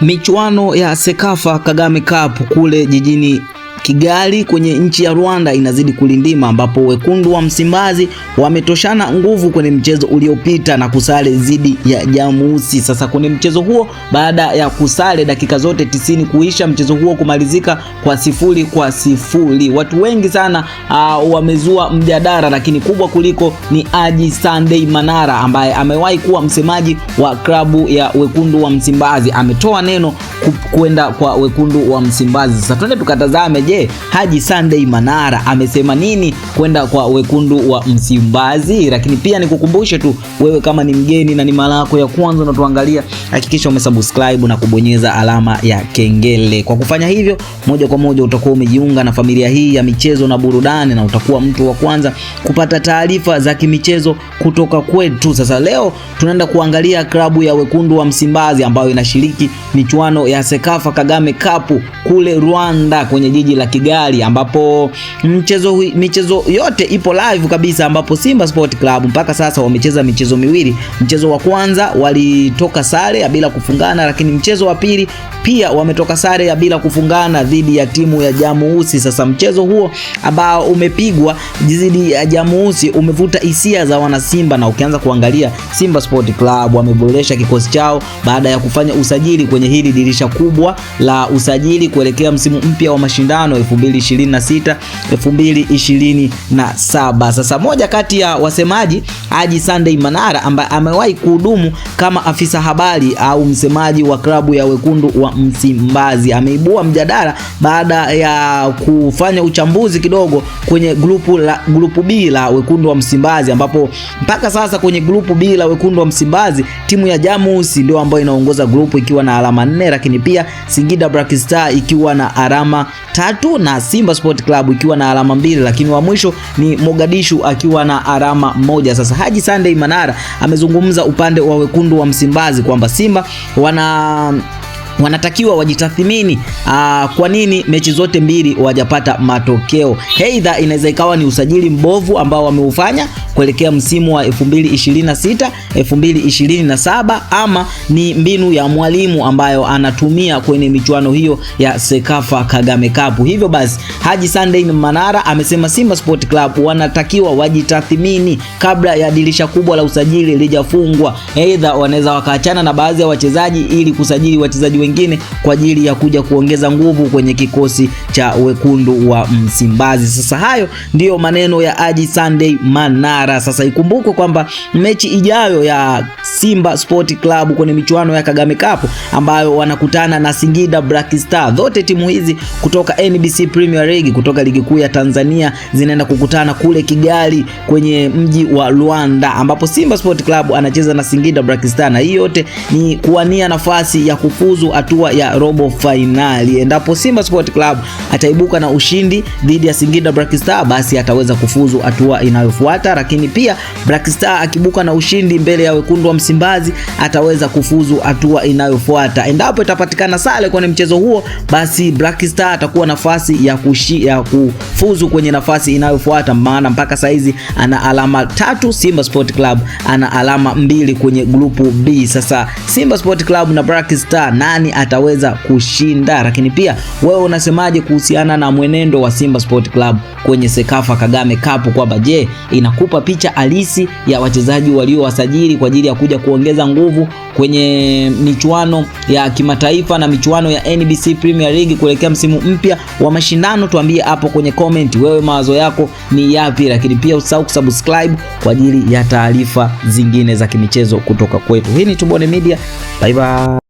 Michuano ya Sekafa Kagame Cup kule jijini Kigali kwenye nchi ya Rwanda inazidi kulindima, ambapo wekundu wa Msimbazi wametoshana nguvu kwenye mchezo uliopita na kusale zidi ya Jamusi. Sasa kwenye mchezo huo, baada ya kusale dakika zote 90 kuisha, mchezo huo kumalizika kwa 0-0. Watu wengi sana wamezua mjadala, lakini kubwa kuliko ni Haji Sunday Manara ambaye amewahi kuwa msemaji wa klabu ya wekundu wa Msimbazi. Ametoa neno kwenda kwa wekundu wa Msimbazi. Sasa twende tukatazame, je, Haji Sunday Manara amesema nini kwenda kwa wekundu wa Msimbazi? Lakini pia nikukumbushe tu, wewe kama ni mgeni na ni mara yako ya kwanza unatuangalia, hakikisha umesubscribe na kubonyeza alama ya kengele. Kwa kufanya hivyo, moja kwa moja utakuwa umejiunga na familia hii ya michezo na burudani, na utakuwa mtu wa kwanza kupata taarifa za kimichezo kutoka kwetu. Sasa leo tunaenda kuangalia klabu ya wekundu wa Msimbazi ambayo inashiriki michuano ya Sekafa Kagame Cup kule Rwanda kwenye jiji la Kigali, ambapo michezo yote ipo live kabisa, ambapo Simba Sport Club mpaka sasa wamecheza michezo miwili. Mchezo wa kwanza walitoka sare ya bila kufungana, lakini mchezo wa pili pia wametoka sare ya bila kufungana dhidi ya timu ya Jamusi. Sasa mchezo huo ambao umepigwa dhidi ya Jamusi umevuta hisia za wana Simba, na ukianza kuangalia Simba Sport Club wameboresha kikosi chao baada ya kufanya usajili kwenye hili dirisha kubwa la usajili kuelekea msimu mpya wa mashindano 2026-2027. Sasa moja kati ya wasemaji, Haji Sunday Manara, ambaye amewahi kuhudumu kama afisa habari au msemaji wa klabu ya wekundu wa Msimbazi, ameibua mjadala baada ya kufanya uchambuzi kidogo kwenye grupu B la wekundu wa Msimbazi, ambapo mpaka sasa kwenye grupu B la wekundu wa Msimbazi timu ya Jamusi ndio ambayo inaongoza grupu ikiwa na alama 4, lakini pia Singida Black Star ikiwa na alama 3 na Simba Sport Club ikiwa na alama 2, lakini wa mwisho ni Mogadishu akiwa na alama 1. Sasa Haji Sunday Manara amezungumza upande wa wekundu wa Msimbazi kwamba Simba wanatakiwa wajitathmini kwa nini mechi zote mbili wajapata matokeo. Heidha inaweza ikawa ni usajili mbovu ambao wameufanya kuelekea msimu wa 2026-2027, ama ni mbinu ya mwalimu ambayo anatumia kwenye michuano hiyo ya Sekafa Kagame Cup. Hivyo basi Haji Sunday Manara amesema Simba Sport Club wanatakiwa wajitathmini kabla ya dirisha kubwa la usajili lijafungwa. Heidha wanaweza wakaachana na baadhi ya wachezaji ili kusajili wachezaji wengine kwa ajili ya kuja kuongeza nguvu kwenye kikosi cha wekundu wa Msimbazi. Sasa hayo ndiyo maneno ya Haji Sunday Manara. Sasa ikumbukwe kwamba mechi ijayo ya Simba Sport Club kwenye michuano ya Kagame Cup ambayo wanakutana na Singida Black Star, zote timu hizi kutoka NBC Premier League kutoka ligi kuu ya Tanzania zinaenda kukutana kule Kigali kwenye mji wa Rwanda, ambapo Simba Sport Club anacheza na Singida Black Star, na hii yote ni kuwania nafasi ya kufuzu hatua ya robo finali. Endapo Simba Sport Club ataibuka na ushindi dhidi ya Singida Black Star, basi ataweza kufuzu hatua inayofuata, lakini pia Black Star akibuka na ushindi mbele ya wekundu wa Msimbazi ataweza kufuzu hatua inayofuata. Endapo itapatikana sare kwenye mchezo huo, basi Black Star atakuwa nafasi ya kufuzu kwenye nafasi inayofuata, maana mpaka saizi ana alama 3, Simba Sport Club ana alama 2 kwenye grupu B. Sasa Simba Sport Club na Black Star, nani ataweza kushinda? Lakini pia wewe unasemaje kuhusiana na mwenendo wa Simba Sport Club kwenye Sekafa Kagame Cup, kwamba je, inakupa picha halisi ya wachezaji waliowasajili kwa ajili ya kuja kuongeza nguvu kwenye michuano ya kimataifa na michuano ya NBC Premier League kuelekea msimu mpya wa mashindano? Tuambie hapo kwenye comment wewe mawazo yako ni yapi, lakini pia usahau kusubscribe kwa ajili ya taarifa zingine za kimichezo kutoka kwetu. Hii ni Tubone Media. Bye bye.